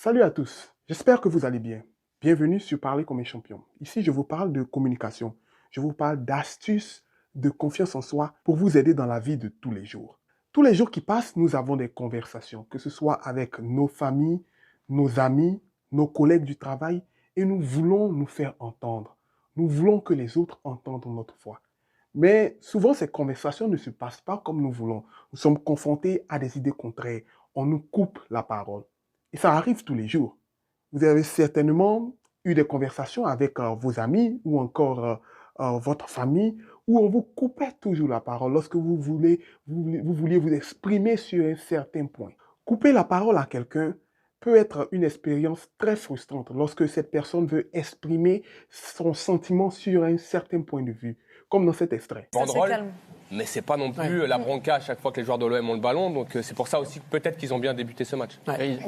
Salut à tous, j'espère que vous allez bien. Bienvenue sur Parler comme un champion. Ici, je vous parle de communication, je vous parle d'astuces, de confiance en soi pour vous aider dans la vie de tous les jours. Tous les jours qui passent, nous avons des conversations, que ce soit avec nos familles, nos amis, nos collègues du travail, et nous voulons nous faire entendre. Nous voulons que les autres entendent notre voix. Mais souvent, ces conversations ne se passent pas comme nous voulons. Nous sommes confrontés à des idées contraires. On nous coupe la parole. Et ça arrive tous les jours. Vous avez certainement eu des conversations avec vos amis ou encore votre famille où on vous coupait toujours la parole lorsque vous vouliez vous exprimer sur un certain point. Couper la parole à quelqu'un peut être une expérience très frustrante lorsque cette personne veut exprimer son sentiment sur un certain point de vue, comme dans cet extrait. Banderole, mais c'est pas non plus la bronca à chaque fois que les joueurs de l'OM ont le ballon, donc c'est pour ça aussi que peut-être qu'ils ont bien débuté ce match. Ouais.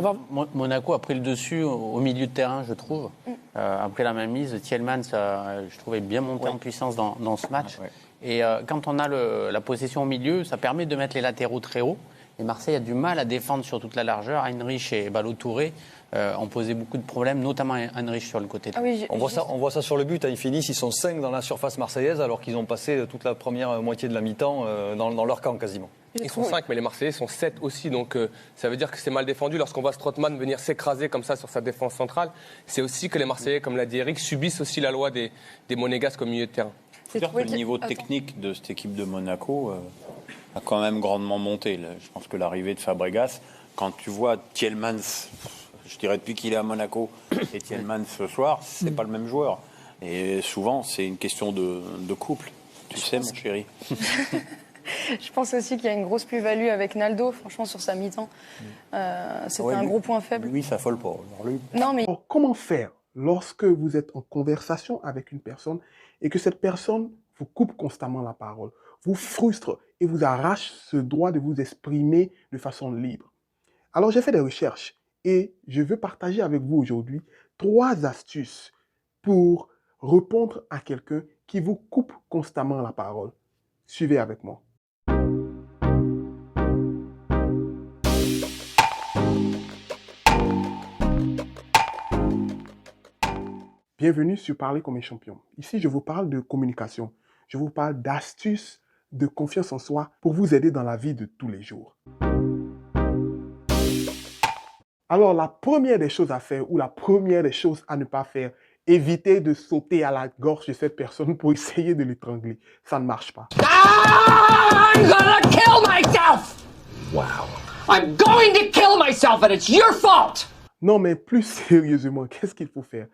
Monaco a pris le dessus au milieu de terrain, je trouve. Après la mainmise, Tielemans, je trouvais bien monté en puissance dans ce match. Et quand on a la possession au milieu, ça permet de mettre les latéraux très haut. Et Marseille a du mal à défendre sur toute la largeur. Heinrich et Ballo-Touré ont posé beaucoup de problèmes, notamment Heinrich sur le côté. On voit ça sur le but. Ils finissent, ils sont 5 dans la surface marseillaise alors qu'ils ont passé toute la première moitié de la mi-temps dans leur camp quasiment. Ils sont 5, mais les Marseillais sont 7 aussi, donc ça veut dire que c'est mal défendu. Lorsqu'on voit Strootman venir s'écraser comme ça sur sa défense centrale, c'est aussi que les Marseillais, comme l'a dit Eric, subissent aussi la loi des Monégasques au milieu de terrain. C'est sûr que le niveau technique de cette équipe de Monaco a quand même grandement monté. Là. Je pense que l'arrivée de Fabregas, quand tu vois Tielemans, je dirais depuis qu'il est à Monaco, et Tielemans ce soir, c'est pas le même joueur. Et souvent, c'est une question de couple. Tu sais, mon chéri. Je pense aussi qu'il y a une grosse plus-value avec Naldo, franchement, sur sa mi-temps. C'était un gros point faible. Lui, ça affole pas. Alors, lui... Non, mais... Alors, comment faire lorsque vous êtes en conversation avec une personne et que cette personne vous coupe constamment la parole, vous frustre et vous arrache ce droit de vous exprimer de façon libre? Alors, j'ai fait des recherches et je veux partager avec vous aujourd'hui 3 astuces pour répondre à quelqu'un qui vous coupe constamment la parole. Suivez avec moi. Bienvenue sur Parler comme un champion. Ici, je vous parle de communication. Je vous parle d'astuces, de confiance en soi pour vous aider dans la vie de tous les jours. Alors, la première des choses à faire ou la première des choses à ne pas faire, évitez de sauter à la gorge de cette personne pour essayer de l'étrangler. Ça ne marche pas. I'm gonna kill myself! Wow. I'm going to kill myself and it's your fault! Non, mais plus sérieusement, qu'est-ce qu'il faut faire?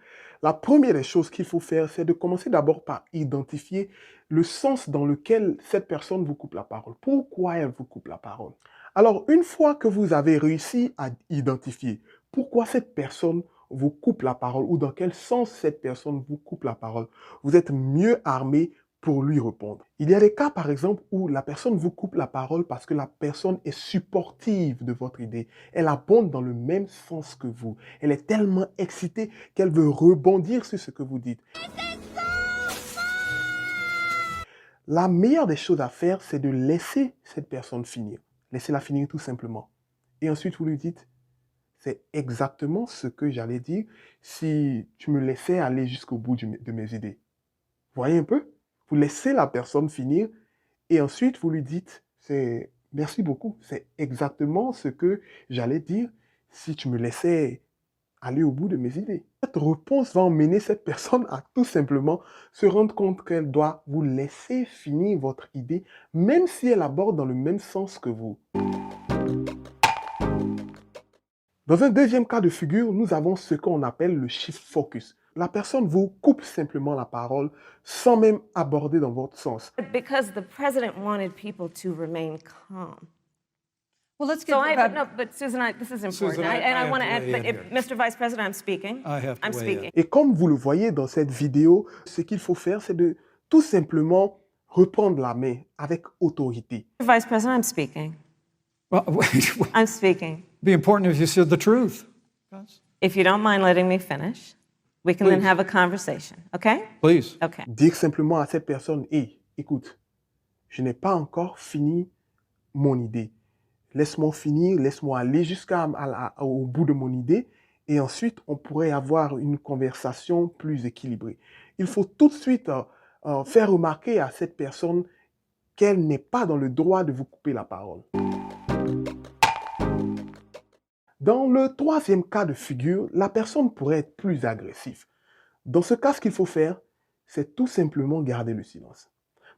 La première des choses qu'il faut faire, c'est de commencer d'abord par identifier le sens dans lequel cette personne vous coupe la parole. Pourquoi elle vous coupe la parole? Alors, une fois que vous avez réussi à identifier pourquoi cette personne vous coupe la parole ou dans quel sens cette personne vous coupe la parole, vous êtes mieux armé pour lui répondre. Il y a des cas, par exemple, où la personne vous coupe la parole parce que la personne est supportive de votre idée. Elle abonde dans le même sens que vous. Elle est tellement excitée qu'elle veut rebondir sur ce que vous dites. La meilleure des choses à faire, c'est de laisser cette personne finir. Laissez-la finir tout simplement. Et ensuite, vous lui dites, c'est exactement ce que j'allais dire si tu me laissais aller jusqu'au bout de mes idées. Voyez un peu? Vous laissez la personne finir et ensuite vous lui dites, merci beaucoup, c'est exactement ce que j'allais dire si tu me laissais aller au bout de mes idées. Cette réponse va emmener cette personne à tout simplement se rendre compte qu'elle doit vous laisser finir votre idée, même si elle aborde dans le même sens que vous. Dans un deuxième cas de figure, nous avons ce qu'on appelle le shift focus. La personne vous coupe simplement la parole sans même aborder dans votre sens. Because the president wanted people to remain calm. Well, let's get No, but Susan, this is important. Susan, I want to add, weigh in if, here. Mr. Vice President, I'm speaking. I'm speaking. Et comme vous le voyez dans cette vidéo, ce qu'il faut faire, c'est de tout simplement reprendre la main avec autorité. Mr. Vice President, I'm speaking. Well, I'm speaking. be important if you said the truth. If you don't mind letting me finish, we can then have a conversation, okay? Please. Okay. Dire simplement à cette personne, hey, écoute, je n'ai pas encore fini mon idée. Laisse-moi finir, laisse-moi aller jusqu'au bout de mon idée Et ensuite, on pourrait avoir une conversation plus équilibrée. Il faut tout de suite faire remarquer à cette personne qu'elle n'est pas dans le droit de vous couper la parole. Dans le troisième cas de figure, la personne pourrait être plus agressive. Dans ce cas, ce qu'il faut faire, c'est tout simplement garder le silence.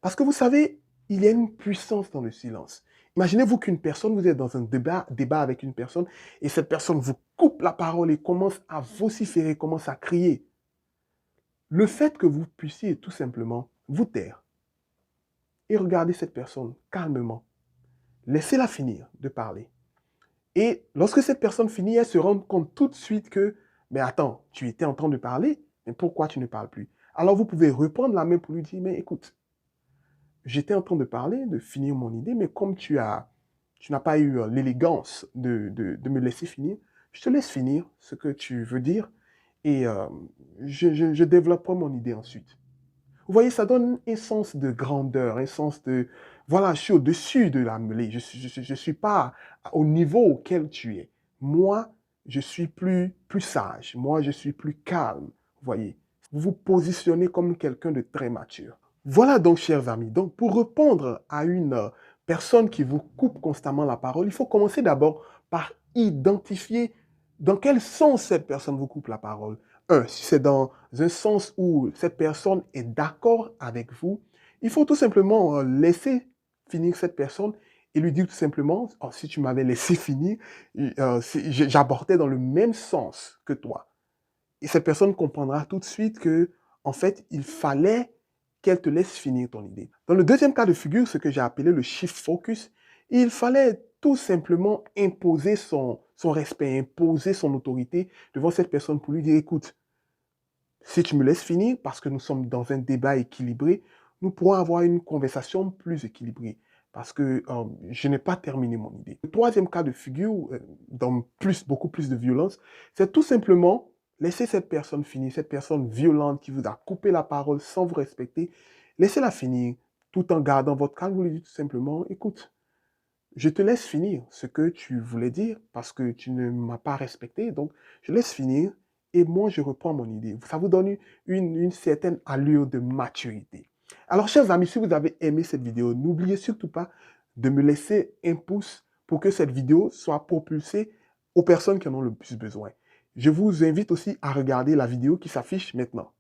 Parce que vous savez, il y a une puissance dans le silence. Imaginez-vous qu'une personne, vous êtes dans un débat avec une personne et cette personne vous coupe la parole et commence à vociférer, commence à crier. Le fait que vous puissiez tout simplement vous taire et regarder cette personne calmement, laissez-la finir de parler. Et lorsque cette personne finit, elle se rend compte tout de suite que, mais attends, tu étais en train de parler, mais pourquoi tu ne parles plus? Alors vous pouvez reprendre la main pour lui dire, mais écoute, j'étais en train de parler, de finir mon idée, mais comme tu n'as pas eu l'élégance de me laisser finir, je te laisse finir ce que tu veux dire et je développerai mon idée ensuite. Vous voyez, ça donne un sens de grandeur, un sens de, voilà, je suis au-dessus de la mêlée, je suis pas au niveau auquel tu es. Moi, je suis plus sage, moi, je suis plus calme, vous voyez. Vous vous positionnez comme quelqu'un de très mature. Voilà donc, chers amis, donc pour répondre à une personne qui vous coupe constamment la parole, il faut commencer d'abord par identifier dans quel sens cette personne vous coupe la parole. Si c'est dans un sens où cette personne est d'accord avec vous, il faut tout simplement laisser finir cette personne et lui dire tout simplement, oh, si tu m'avais laissé finir, j'abordais dans le même sens que toi. Et cette personne comprendra tout de suite que, en fait, il fallait qu'elle te laisse finir ton idée. Dans le deuxième cas de figure, ce que j'ai appelé le shift focus, il fallait tout simplement imposer son respect, imposer son autorité devant cette personne pour lui dire, écoute, si tu me laisses finir, parce que nous sommes dans un débat équilibré, nous pourrons avoir une conversation plus équilibrée. Parce que je n'ai pas terminé mon idée. Le troisième cas de figure, dans beaucoup plus de violence, c'est tout simplement laisser cette personne finir, cette personne violente qui vous a coupé la parole sans vous respecter, laissez-la finir tout en gardant votre calme. Vous lui dites tout simplement, écoute, je te laisse finir ce que tu voulais dire parce que tu ne m'as pas respecté, donc je laisse finir et moi je reprends mon idée. Ça vous donne une certaine allure de maturité. Alors, chers amis, si vous avez aimé cette vidéo, n'oubliez surtout pas de me laisser un pouce pour que cette vidéo soit propulsée aux personnes qui en ont le plus besoin. Je vous invite aussi à regarder la vidéo qui s'affiche maintenant.